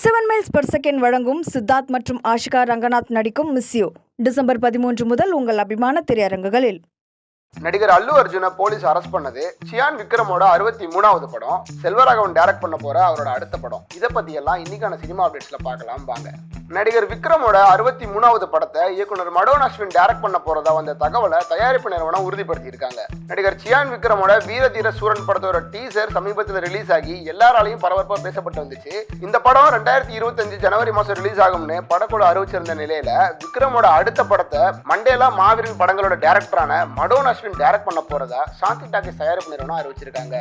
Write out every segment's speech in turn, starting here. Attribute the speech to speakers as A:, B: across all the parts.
A: 7 miles per second வழங்கும் சித்தார்த் மற்றும் ஆஷிகா ரங்கநாத் நடிக்கும் மிஸ் யூ டிசம்பர் 13 முதல் உங்கள் அபிமான திரையரங்குகளில்.
B: நடிகர் அல்லு அர்ஜுனை போலீஸ் அரெஸ்ட் பண்ணது சியான் விக்ரமோட 63வது படம். செல்வராகவன் டைரக்ட் பண்ண போற அவரோட அடுத்த படம். இதை பத்தி எல்லாம் இன்னைக்கான சினிமா அப்டேட்ஸ்ல பார்க்கலாம் வாங்க. நடிகர் விக்ரமோட 63வது படத்தை இயக்குனர் மடோன் அஸ்வின் டைரக்ட் பண்ண போறதா வந்த தகவலை தயாரிப்பு நிறுவனம் உறுதிப்படுத்தி இருக்காங்க. நடிகர் சியான் விக்ரமோட வீரதீர சூரன் படத்தோட டீசர் சமீபத்தில் ரிலீஸ் ஆகி எல்லாராலையும் பரபரப்பா பேசப்பட்டு வந்துச்சு. இந்த படம் 2025 ஜனவரி மாசம் ரிலீஸ் ஆகும்னு படக்குழு அறிவிச்சிருந்த நிலையில விக்ரமோட அடுத்த படத்தை மண்டேலா மாவீரன் படங்களோட டைரக்டரான மடோன் அஸ்வின் டைரக்ட் பண்ண போறதா சாந்தி டாக்கீஸ் தயாரிப்பு நிறுவனம் அறிவிச்சிருக்காங்க.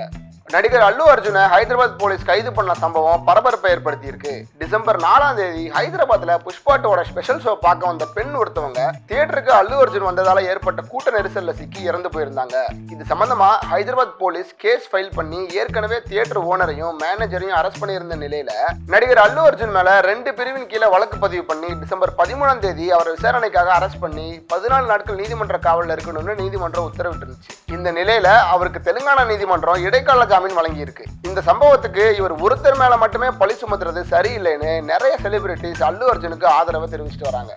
B: நடிகர் அல்லு அர்ஜுனை ஹைதராபாத் போலீஸ் கைது பண்ண சம்பவம் பரபரப்பை ஏற்படுத்தி இருக்கு. டிசம்பர் 4ஆம் தேதி ஹைதராபாத்ல புஷ்பாட்டோட ஸ்பெஷல் ஷோ பார்க்க வந்த பெண் ஒருத்தவங்க தியேட்டருக்கு அல்லு அர்ஜுன் வந்ததால ஏற்பட்ட கூட்ட நெரிசல்ல சிக்கி இறந்து போயிருந்தாங்க. இது சம்பந்தமா ஹைதராபாத் போலீஸ் கேஸ் ஃபைல் பண்ணி ஏற்கனவே தியேட்டர் ஓனரையும் மேனேஜரையும் அரெஸ்ட் பண்ணியிருந்த நிலையில நடிகர் அல்லு அர்ஜுன் மேல 2 பிரிவின் கீழே வழக்கு பதிவு பண்ணி டிசம்பர் 13ஆம் தேதி அவரை விசாரணைக்காக அரெஸ்ட் பண்ணி 14 நாட்கள் நீதிமன்ற காவலில் இருக்கணும்னு நீதிமன்றம் உத்தரவிட்டிருந்துச்சு. இந்த நிலையில அவருக்கு தெலுங்கானா நீதிமன்றம் இடைக்கால ஜாமீன் வழங்கி இருக்கு. இந்த சம்பவத்துக்கு இவர் ஒருத்தர் மேல மட்டுமே பழி சுமத்துறது சரியில்லைன்னு நிறைய செலிபிரிட்டிஸ் அல்லு அர்ஜுனுக்கு ஆதரவை தெரிவிச்சுட்டு வராங்க.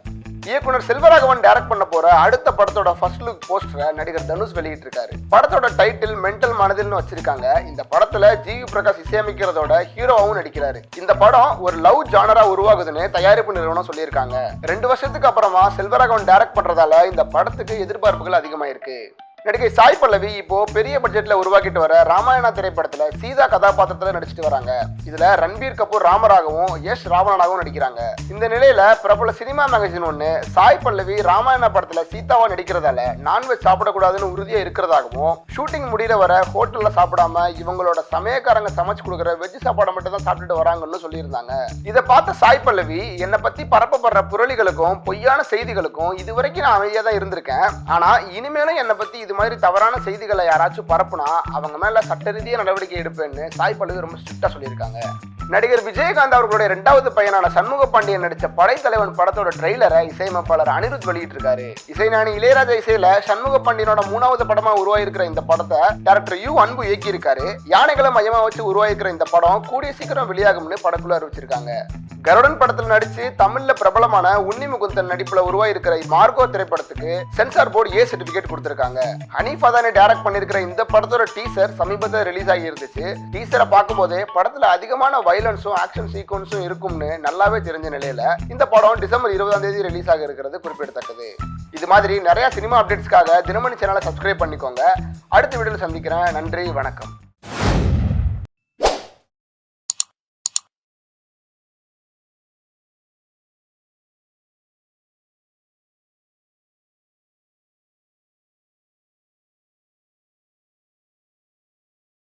B: இயக்குனர் செல்வராகவன் டைரக்ட் பண்ண போற அடுத்த படத்தோட ஃபர்ஸ்ட் லுக் போஸ்டரை நடிகர் தனுஷ் வெளியிட்டு இருக்காரு. படத்தோட டைட்டில் மென்டல் மனதில்னு வச்சிருக்காங்க. இந்த படத்துல ஜிவி பிரகாஷ் இசையமைக்கிறதோட ஹீரோவாவும் நடிக்கிறாரு. இந்த படம் ஒரு லவ் ஜானரா உருவாகுதுன்னு தயாரிப்பு நிறுவனம் சொல்லியிருக்காங்க. 2 வருஷத்துக்கு அப்புறமா செல்வராகவன் டைரக்ட் பண்றதால இந்த படத்துக்கு எதிர்பார்ப்புகள் அதிகமாயிருக்கு. நடிகை சாய் பல்லவி இப்போ பெரிய பட்ஜெட்ல உருவாக்கிட்டு வர ராமாயணா திரைப்படத்துல சீதா கதாபாத்திரத்துல நடிச்சிட்டு வராங்க. இதுல ரன்பீர் கபூர் ராமராகவும் யஷ் ராவணனாகவும் நடிக்கிறாங்க. இந்த நிலையில பிரபல சினிமா மேகசின் ஒண்ணு சாய் பல்லவி ராமாயணா படத்துல சீதாவா நடிக்கிறதால நான்வெஜ் சாப்பிடக்கூடாதுன்னு உறுதியா இருக்கிறதாகவும் ஷூட்டிங் முடியல வர ஹோட்டல்ல சாப்பிடாம இவங்களோட சமயக்காரங்க சமைச்சு கொடுக்குற வெஜ் சாப்பாடை மட்டும் தான் சாப்பிட்டுட்டு வராங்கன்னு சொல்லியிருந்தாங்க. இதை பார்த்த சாய் பல்லவி என்னை பத்தி பரப்பப்படுற புரளிகளுக்கும் பொய்யான செய்திகளுக்கும் இதுவரைக்கும் நான் அமைதியா தான் இருந்திருக்கேன். ஆனா இனிமேலும் என்னை பத்தி இது மாதிரி தவறான செய்திகளை யாராச்சும் பரப்புனா அவங்க மேல சட்ட ரீதியாக நடவடிக்கை எடுப்பேன்னு சாய் பல்லவி ரொம்ப ஸ்ட்ரிக்டா சொல்லியிருக்காங்க. நடிகர் விஜயகாந்த் அவர்களுடைய 2வது பையனான சண்முக பாண்டியன் நடிச்ச படைத்தலைவன் படத்தோட ட்ரெய்லரை இசையமைப்பாளர் அனிருத் வெளியிட்டு இருக்காரு. இசைஞானி இளையராஜா இசையில சண்முக பாண்டியனோட 3வது படமா உருவாயிருக்கிற இந்த படத்தை டைரக்டர் யு அன்பு இயக்கி இருக்காரு. யானைகளை மையமா வச்சு உருவாயிருக்கிற இந்த படம் கூடிய சீக்கிரம் வெளியாகும்னு படக்குழு அறிவிச்சிருக்காங்க. கருடன் படத்தில் நடிச்சு தமிழ்ல பிரபலமான உன்னி முகுந்தன் நடிப்புல உருவாயிருக்கிற மார்கோ திரைப்படத்துக்கு சென்சார் போர்டு ஏ சர்டிபிகேட் கொடுத்திருக்காங்க. ஹனீஃப் அதானி டைரக்ட் பண்ணிருக்கிற இந்த படத்தோட டீசர் சமீபத்தில் ரிலீஸ் ஆகி இருந்துச்சு. டீசரை பார்க்கும்போதே படத்துல அதிகமான வைலன்ஸும் ஆக்ஷன் சீக்வன்ஸும் இருக்கும்னு நல்லாவே தெரிஞ்ச நிலையில இந்த படம் டிசம்பர் 20ஆம் தேதி ரிலீஸ் ஆக இருக்கிறது குறிப்பிடத்தக்கது. இது மாதிரி நிறைய சினிமா அப்டேட்ஸ்க்காக தினமணி சேனலை சப்ஸ்கிரைப் பண்ணிக்கோங்க. அடுத்த வீடியோவில் சந்திக்கிறேன். நன்றி, வணக்கம்.